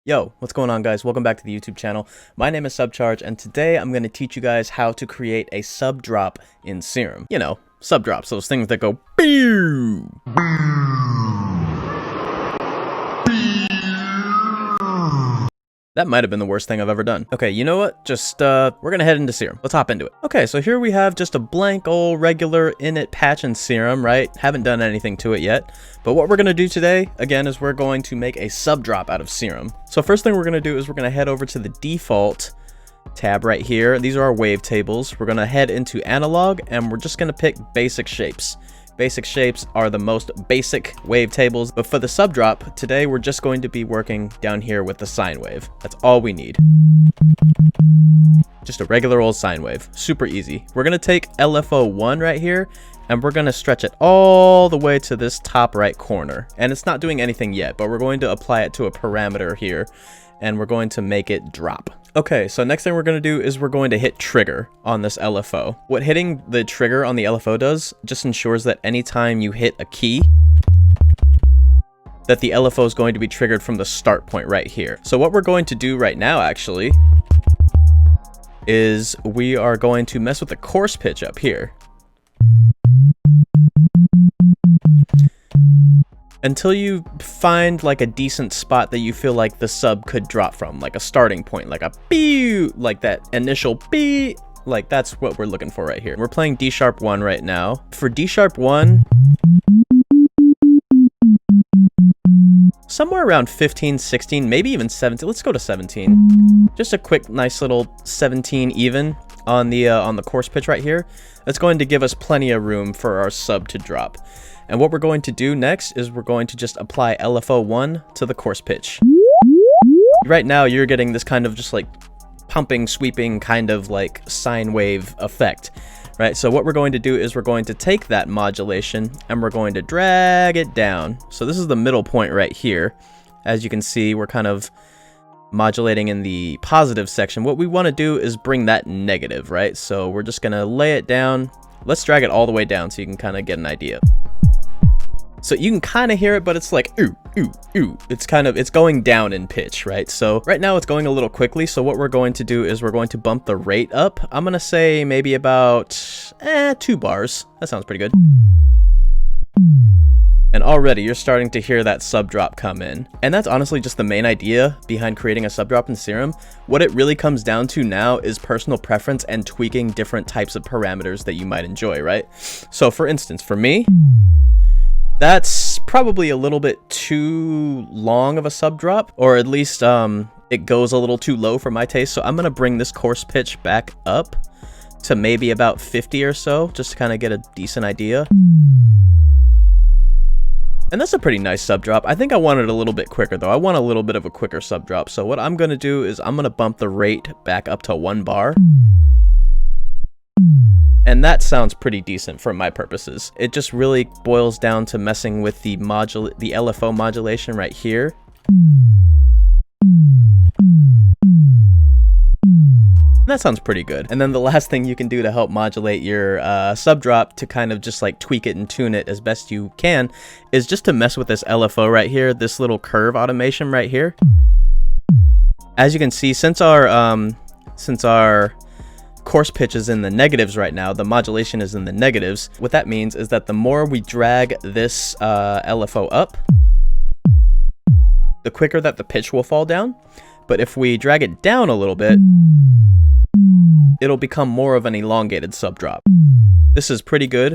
Yo, what's going on, guys? Welcome back to the YouTube channel. My name is Subcharge, and today I'm going to teach you guys how to create a sub drop in Serum. You know, sub drops, those things that go pew. That might have been the worst thing I've ever done. Okay, you know what? We're gonna head into Serum. Let's hop into it. Okay, so here we have just a blank old regular init patch in Serum, right? Haven't done anything to it yet. But what we're gonna do today, again, is we're going to make a sub drop out of Serum. So first thing we're gonna do is we're gonna head over to the default tab right here. These are our wavetables. We're gonna head into analog, and we're just gonna pick basic shapes. Basic shapes are the most basic wavetables, but for the sub drop, today we're just going to be working down here with the sine wave. That's all we need. Just a regular old sine wave. Super easy. We're going to take LFO1 right here, and we're going to stretch it all the way to this top right corner. And it's not doing anything yet, but we're going to apply it to a parameter here, and we're going to make it drop. Okay, so next thing we're going to do is we're going to hit trigger on this LFO. What hitting the trigger on the LFO does just ensures that anytime you hit a key, that the LFO is going to be triggered from the start point right here. So what we're going to do right now actually is we are going to mess with the coarse pitch up here. Until you find like a decent spot that you feel like the sub could drop from, like a starting point, like a pew, like that initial beep, like that's what we're looking for right here. We're playing D sharp 1 right now. For D sharp 1, somewhere around 15, 16, maybe even 17. Let's go to 17. Just a quick, nice little 17 even on the coarse pitch right here. That's going to give us plenty of room for our sub to drop. And what we're going to do next is we're going to just apply LFO1 to the coarse pitch. Right now, you're getting this kind of just like pumping, sweeping kind of like sine wave effect, right? So what we're going to do is we're going to take that modulation and we're going to drag it down. So this is the middle point right here. As you can see, we're kind of modulating in the positive section. What we want to do is bring that negative, right? So we're just going to lay it down. Let's drag it all the way down so you can kind of get an idea. So you can kind of hear it, but it's like, ooh, ooh, ooh. It's going down in pitch, right? So right now it's going a little quickly. So what we're going to do is we're going to bump the rate up. I'm going to say maybe about 2 bars. That sounds pretty good. And already you're starting to hear that sub drop come in. And that's honestly just the main idea behind creating a sub drop in Serum. What it really comes down to now is personal preference and tweaking different types of parameters that you might enjoy, right? So for instance, for me, that's probably a little bit too long of a sub drop, or at least it goes a little too low for my taste. So I'm going to bring this coarse pitch back up to maybe about 50 or so, just to kind of get a decent idea. And that's a pretty nice sub drop. I think I want it a little bit quicker though. I want a little bit of a quicker sub drop. So what I'm going to do is I'm going to bump the rate back up to 1 bar. And that sounds pretty decent for my purposes. It just really boils down to messing with the LFO modulation right here. That sounds pretty good. And then the last thing you can do to help modulate your sub drop to kind of just like tweak it and tune it as best you can is just to mess with this LFO right here, this little curve automation right here. As you can see, since our coarse pitch is in the negatives right now, the modulation is in the negatives. What that means is that the more we drag this LFO up, the quicker that the pitch will fall down. But if we drag it down a little bit, it'll become more of an elongated sub drop. This is pretty good.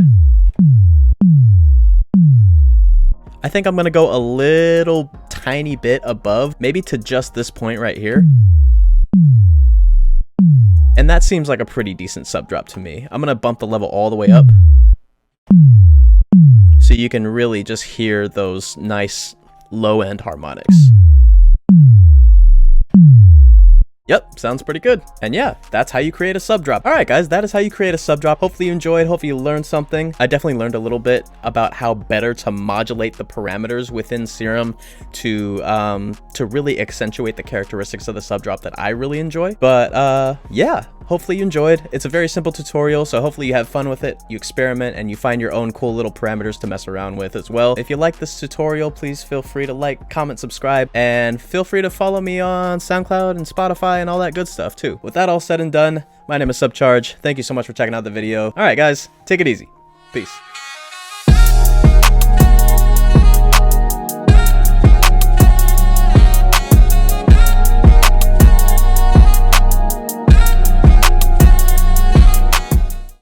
I think I'm gonna go a little tiny bit above, maybe to just this point right here. And that seems like a pretty decent sub drop to me. I'm going to bump the level all the way up so you can really just hear those nice low end harmonics. Yep, sounds pretty good. And yeah, that's how you create a sub drop. All right, guys, that is how you create a sub drop. Hopefully you enjoyed. Hopefully you learned something. I definitely learned a little bit about how better to modulate the parameters within Serum to really accentuate the characteristics of the sub drop that I really enjoy. But yeah, hopefully you enjoyed. It's a very simple tutorial, so hopefully you have fun with it, you experiment, and you find your own cool little parameters to mess around with as well. If you like this tutorial, please feel free to like, comment, subscribe, and feel free to follow me on SoundCloud and Spotify and all that good stuff too. With that all said and done, my name is Subcharge. Thank you so much for checking out the video. All right, guys, take it easy. Peace.